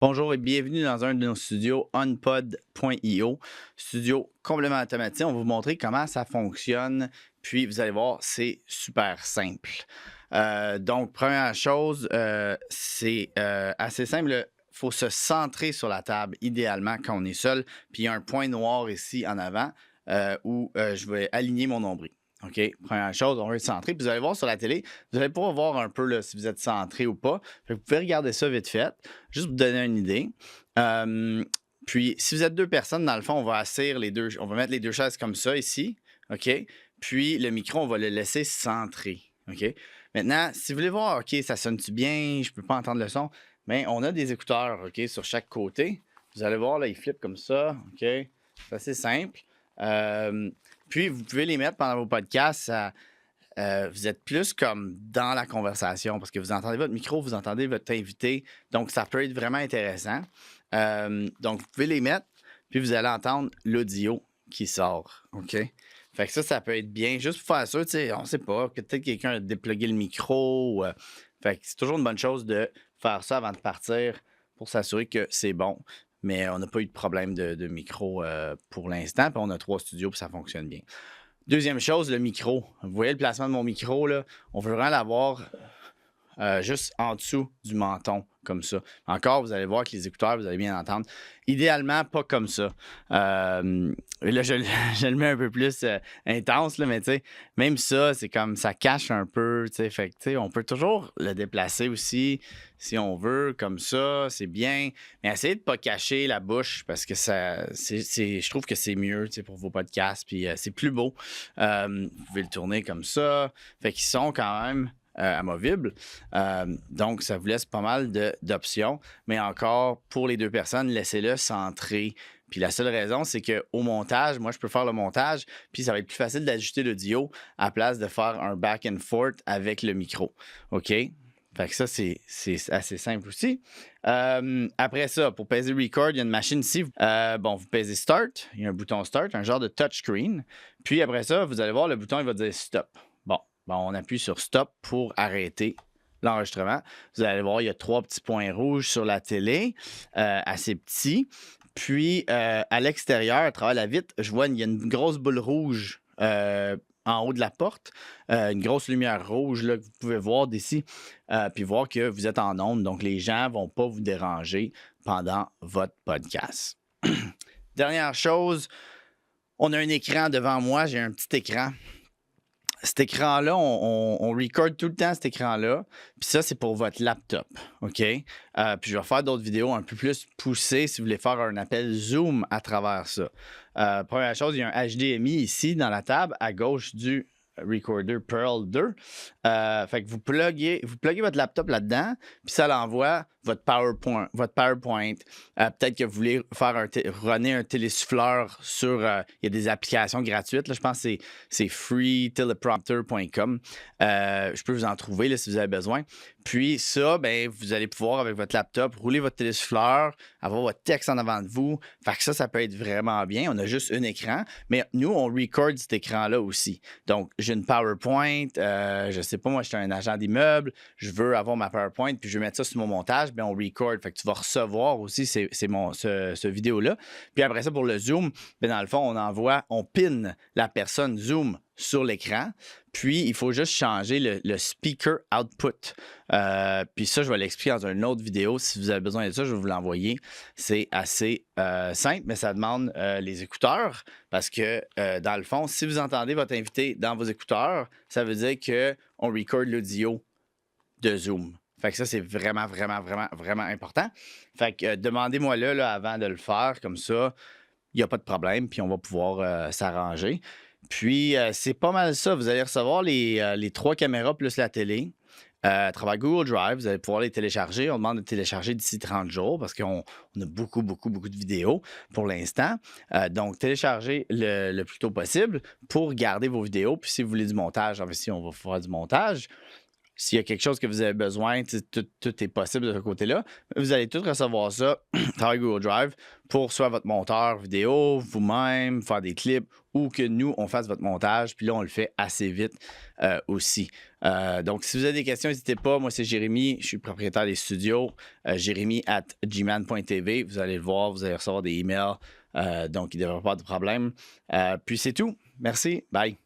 Bonjour et bienvenue dans un de nos studios onpod.io, studio complètement automatisé. On va vous montrer comment ça fonctionne, puis vous allez voir, c'est super simple. Donc, première chose, c'est assez simple. Il faut se centrer sur la table, idéalement, quand on est seul. Puis il y a un point noir ici en avant où je vais aligner mon nombril. OK? Première chose, on va être centré. Puis vous allez voir sur la télé, vous allez pouvoir voir un peu là, si vous êtes centré ou pas. Fait que vous pouvez regarder ça vite fait, juste pour vous donner une idée. Puis, si vous êtes deux personnes, dans le fond, on va on va mettre les deux chaises comme ça ici. OK? Puis, le micro, on va le laisser centré. OK? Maintenant, si vous voulez voir, OK, ça sonne-tu bien? Je peux pas entendre le son. Bien, on a des écouteurs, OK, sur chaque côté. Vous allez voir, là, ils flippent comme ça. OK? C'est assez simple. Euh, Puis, vous pouvez les mettre pendant vos podcasts. Vous êtes plus comme dans la conversation parce que vous entendez votre micro, vous entendez votre invité. Donc, ça peut être vraiment intéressant. Donc, vous pouvez les mettre, puis vous allez entendre l'audio qui sort. OK? Fait que ça peut être bien. Juste pour faire ça, tu sais, on sait pas, que peut-être quelqu'un a déplugué le micro. Fait que c'est toujours une bonne chose de faire ça avant de partir pour s'assurer que c'est bon. Mais on n'a pas eu de problème de micro pour l'instant. Puis on a 3 studios, puis ça fonctionne bien. Deuxième chose, le micro. Vous voyez le placement de mon micro, là? On veut vraiment l'avoir juste en dessous du menton, comme ça. Encore, vous allez voir que les écouteurs, vous allez bien entendre. Idéalement, pas comme ça. Là, je le mets un peu plus intense, là, mais tu sais, même ça, c'est comme ça cache un peu. Fait que, tu sais, on peut toujours le déplacer aussi si on veut, comme ça, c'est bien. Mais essayez de ne pas cacher la bouche parce que je trouve que c'est mieux pour vos podcasts. Puis c'est plus beau. Vous pouvez le tourner comme ça. Fait qu'ils sont quand même amovibles. Donc, ça vous laisse pas mal d'options. Mais encore, pour les deux personnes, laissez-le centrer. Puis la seule raison, c'est qu'au montage, moi, je peux faire le montage, puis ça va être plus facile d'ajuster l'audio à place de faire un back and forth avec le micro. OK? Fait que ça, c'est assez simple aussi. Après ça, pour peser record, il y a une machine ici. Vous pesez start. Il y a un bouton start, un genre de touchscreen. Puis après ça, vous allez voir, le bouton, il va dire stop. Bon, on appuie sur stop pour arrêter l'enregistrement. Vous allez voir, il y a 3 petits points rouges sur la télé, assez petits. Puis, à l'extérieur, à travers la vitre, je vois qu'il y a une grosse boule rouge en haut de la porte, une grosse lumière rouge là, que vous pouvez voir d'ici, puis voir que vous êtes en onde. Donc, les gens ne vont pas vous déranger pendant votre podcast. Dernière chose, on a un écran devant moi. J'ai un petit écran. Cet écran-là, on record tout le temps cet écran-là. Puis ça, c'est pour votre laptop, OK? Puis je vais faire d'autres vidéos un peu plus poussées si vous voulez faire un appel Zoom à travers ça. Première chose, il y a un HDMI ici dans la table à gauche du Recorder Pearl 2. Fait que vous pluguez votre laptop là-dedans, puis ça l'envoie votre PowerPoint. Peut-être que vous voulez faire runner un télésouffleur sur... il y a des applications gratuites. Là, je pense que c'est freeteleprompter.com. Je peux vous en trouver là, si vous avez besoin. Puis ça, vous allez pouvoir, avec votre laptop, rouler votre télésouffleur, avoir votre texte en avant de vous. Fait que ça peut être vraiment bien. On a juste un écran, mais nous, on record cet écran-là aussi. Donc, j'ai une PowerPoint. Je sais pas, moi, je suis un agent d'immeuble. Je veux avoir ma PowerPoint, puis je veux mettre ça sur mon montage. On record. Fait que tu vas recevoir aussi ce vidéo-là. Puis après ça, pour le Zoom, dans le fond, on pin la personne Zoom sur l'écran. Puis, il faut juste changer le speaker output. Puis ça, je vais l'expliquer dans une autre vidéo. Si vous avez besoin de ça, je vais vous l'envoyer. C'est assez simple, mais ça demande les écouteurs parce que, dans le fond, si vous entendez votre invité dans vos écouteurs, ça veut dire qu'on record l'audio de Zoom. Fait que ça, c'est vraiment, vraiment, vraiment, vraiment important. Fait que demandez-moi là, avant de le faire, comme ça, il n'y a pas de problème, puis on va pouvoir s'arranger. Puis, c'est pas mal ça. Vous allez recevoir les 3 caméras plus la télé. À travers Google Drive, vous allez pouvoir les télécharger. On demande de télécharger d'ici 30 jours parce qu'on a beaucoup, beaucoup, beaucoup de vidéos pour l'instant. Donc, téléchargez le plus tôt possible pour garder vos vidéos. Puis, si vous voulez du montage, si on va faire du montage. s'il y a quelque chose que vous avez besoin, tout est possible de ce côté-là. Vous allez tout recevoir ça dans Google Drive pour soit votre monteur vidéo, vous-même, faire des clips ou que nous, on fasse votre montage. Puis là, on le fait assez vite aussi. Donc, si vous avez des questions, n'hésitez pas. Moi, c'est Jérémy. Je suis propriétaire des studios. Jérémy@gman.tv. Vous allez le voir. Vous allez recevoir des emails. Donc, il ne devrait pas avoir de problème. Puis, c'est tout. Merci. Bye.